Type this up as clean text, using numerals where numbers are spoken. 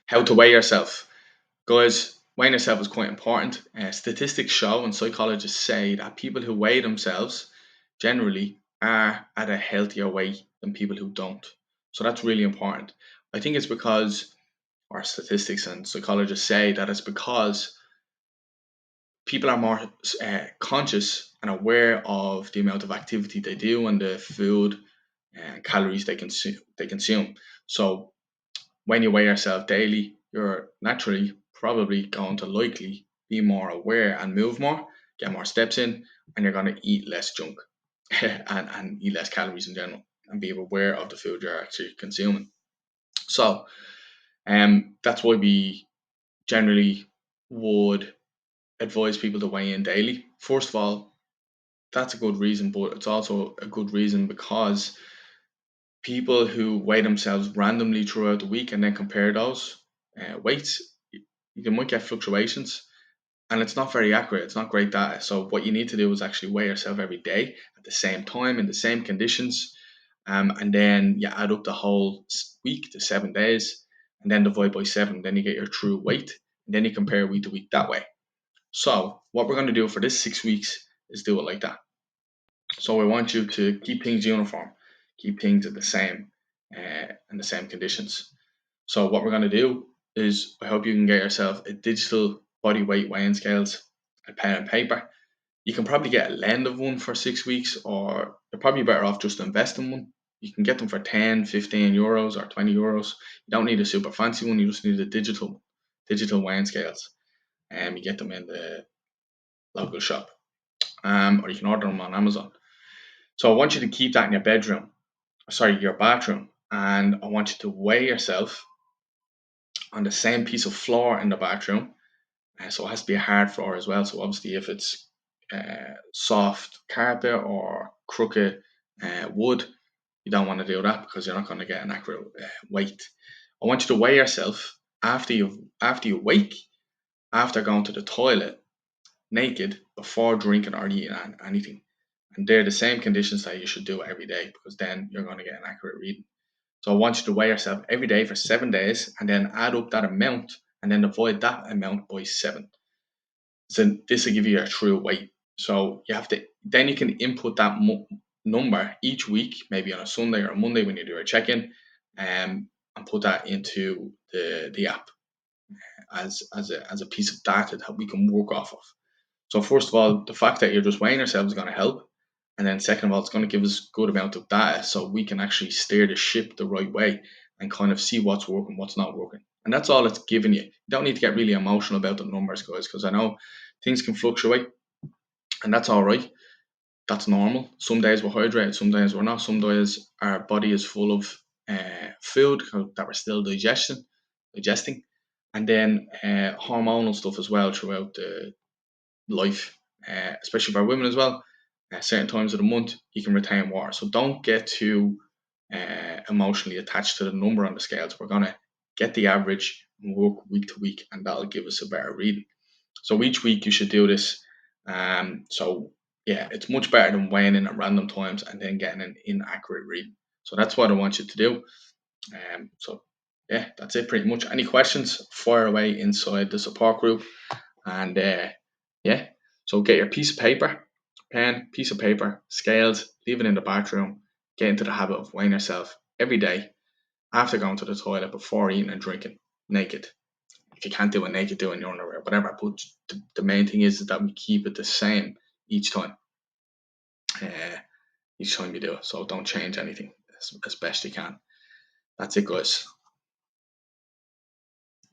How to weigh yourself. Guys, weighing yourself is quite important. Statistics show and psychologists say that people who weigh themselves generally are at a healthier weight than people who don't. So that's really important. I think it's because our statistics and psychologists say that it's because people are more conscious and aware of the amount of activity they do and the food and calories they consume. So when you weigh yourself daily, you're naturally probably going to likely be more aware and move more, get more steps in, and you're going to eat less junk and eat less calories in general and be aware of the food you're actually consuming. So that's why we generally would advise people to weigh in daily. First of all, that's a good reason, but it's also a good reason because people who weigh themselves randomly throughout the week and then compare those weights, you might get fluctuations and it's not very accurate. It's not great data. So, what you need to do is actually weigh yourself every day at the same time in the same conditions. And then you add up the whole week, the 7 days, and then divide by seven. Then you get your true weight. And then you compare week to week that way. So, what we're going to do for this 6 weeks is do it like that. So I want you to keep things uniform, keep things at the same and the same conditions. So what we're going to do is I hope you can get yourself a digital body weight weighing scales, a pen and paper. You can probably get a lend of one for 6 weeks, or you're probably better off just investing one. You can get them for 10, 15 euros or 20 euros. You don't need a super fancy one, you just need a digital weighing scales. And you get them in the local shop. Or you can order them on Amazon. So I want you to keep that in your bedroom, sorry, your bathroom, and I want you to weigh yourself on the same piece of floor in the bathroom. So it has to be a hard floor as well. So obviously, if it's soft carpet or crooked wood, you don't want to do that because you're not going to get an accurate weight. I want you to weigh yourself after you wake, after going to the toilet, naked, before drinking or eating anything. And they're the same conditions that you should do every day because then you're going to get an accurate reading. So I want you to weigh yourself every day for 7 days and then add up that amount and then divide that amount by seven. So this will give you a true weight. So you have to then you can input that number each week, maybe on a Sunday or a Monday when you do a check-in, and put that into the app as a piece of data that we can work off of. So first of all, the fact that you're just weighing yourself is going to help. And then second of all, it's going to give us good amount of data so we can actually steer the ship the right way and kind of see what's working, what's not working. And that's all it's giving you. You don't need to get really emotional about the numbers, guys, because I know things can fluctuate and that's all right. That's normal. Some days we're hydrated, some days we're not. Some days our body is full of food that we're still digesting. And then hormonal stuff as well throughout the life, especially for women as well. At certain times of the month, you can retain water. So don't get too emotionally attached to the number on the scales. We're going to get the average and work week to week, and that'll give us a better reading. So each week you should do this. So yeah, it's much better than weighing in at random times and then getting an inaccurate reading. So that's what I want you to do. So yeah, that's it pretty much. Any questions? Fire away inside the support group. And yeah, so get your piece of paper, pen, piece of paper, scales, leave it in the bathroom. Get into the habit of weighing yourself every day after going to the toilet, before eating and drinking, naked. If you can't do it naked, do it in your underwear, whatever. But the main thing is that we keep it the same each time. Uh, each time you do it. So don't change anything as best you can. That's it, guys.